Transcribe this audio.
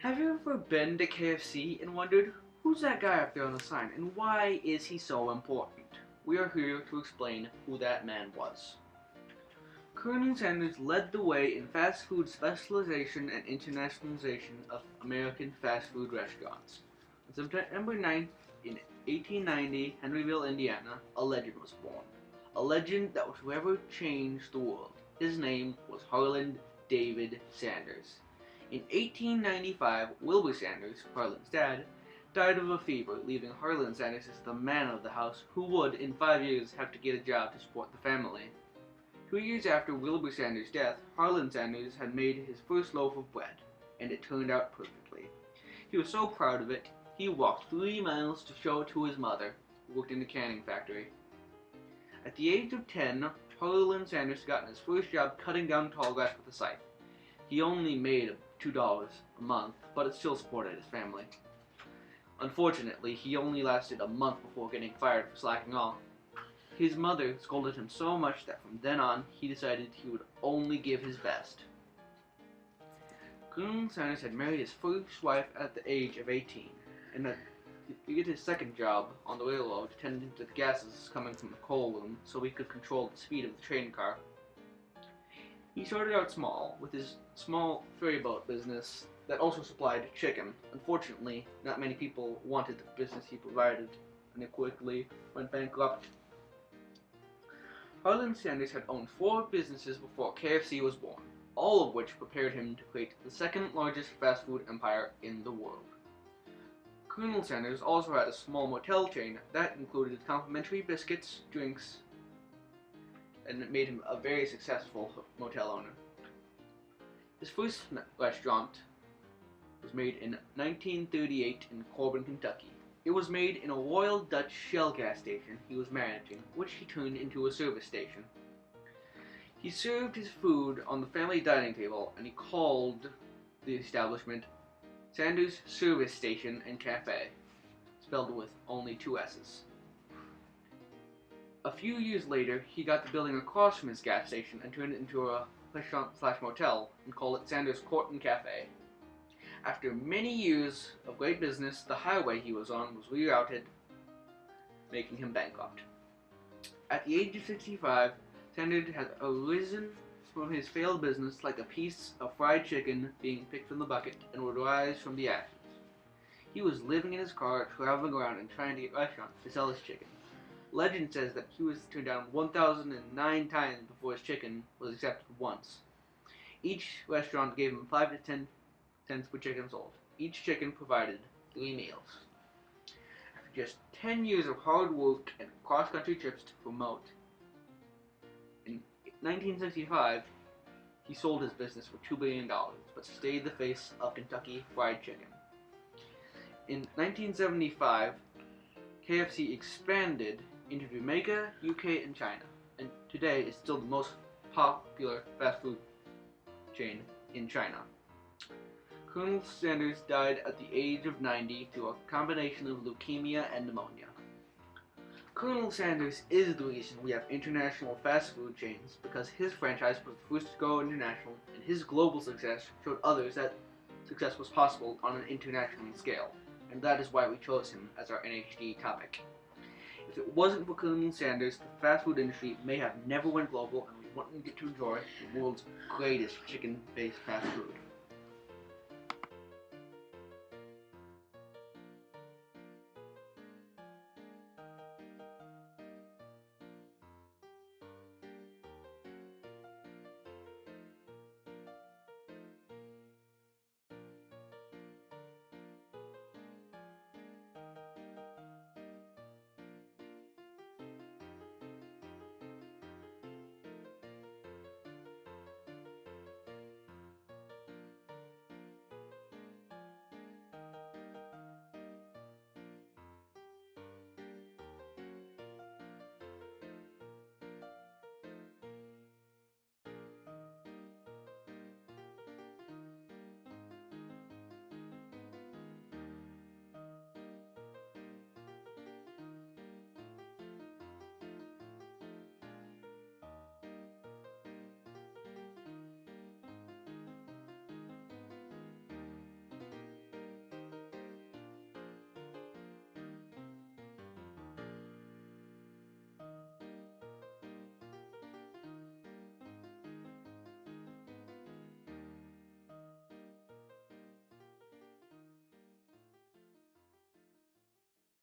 Have you ever been to KFC and wondered, who's that guy up there on the sign and why is he so important? We are here to explain who that man was. Colonel Sanders led the way in fast food specialization and internationalization of American fast food restaurants. On September 9th, in 1890, Henryville, Indiana, a legend was born. A legend that would forever change the world. His name was Harland David Sanders. In 1895, Wilbur Sanders, Harlan's dad, died of a fever, leaving Harlan Sanders as the man of the house who would, in 5 years, have to get a job to support the family. 2 years after Wilbur Sanders' death, Harlan Sanders had made his first loaf of bread, and it turned out perfectly. He was so proud of it, he walked 3 miles to show it to his mother, who worked in the canning factory. At the age of 10, Harlan Sanders got his first job cutting down tall grass with a scythe. He only made $2 a month, but it still supported his family. Unfortunately, he only lasted a month before getting fired for slacking off. His mother scolded him so much that from then on, he decided he would only give his best. Colonel Sanders had married his first wife at the age of 18, and to get his second job on the railroad, tending to the gases coming from the coal room so he could control the speed of the train car. He started out small, with his small ferry boat business that also supplied chicken. Unfortunately, not many people wanted the business he provided, and it quickly went bankrupt. Harlan Sanders had owned 4 businesses before KFC was born, all of which prepared him to create the second largest fast food empire in the world. Colonel Sanders also had a small motel chain that included complimentary biscuits, drinks, and it made him a very successful motel owner. His first restaurant was made in 1938 in Corbin, Kentucky. It was made in a Royal Dutch Shell gas station he was managing, which he turned into a service station. He served his food on the family dining table, and he called the establishment Sanders Service Station and Cafe, spelled with only 2 S's. A few years later, he got the building across from his gas station and turned it into a restaurant/motel and called it Sanders Court and Cafe. After many years of great business, the highway he was on was rerouted, making him bankrupt. At the age of 65, Sanders had arisen from his failed business like a piece of fried chicken being picked from the bucket and would rise from the ashes. He was living in his car, traveling around and trying to get restaurants to sell his chicken. Legend says that he was turned down 1,009 times before his chicken was accepted once. Each restaurant gave him 5 to 10 cents per chicken sold. Each chicken provided 3 meals. After just 10 years of hard work and cross-country trips to promote, in 1965, he sold his business for $2 billion, but stayed the face of Kentucky Fried Chicken. In 1975, KFC expanded into Jamaica, UK, and China, and today is still the most popular fast food chain in China. Colonel Sanders died at the age of 90 through a combination of leukemia and pneumonia. Colonel Sanders is the reason we have international fast food chains, because his franchise was the first to go international, and his global success showed others that success was possible on an international scale, and that is why we chose him as our NHD topic. If it wasn't for Colonel Sanders, the fast food industry may have never went global, and we wouldn't get to enjoy the world's greatest chicken-based fast food.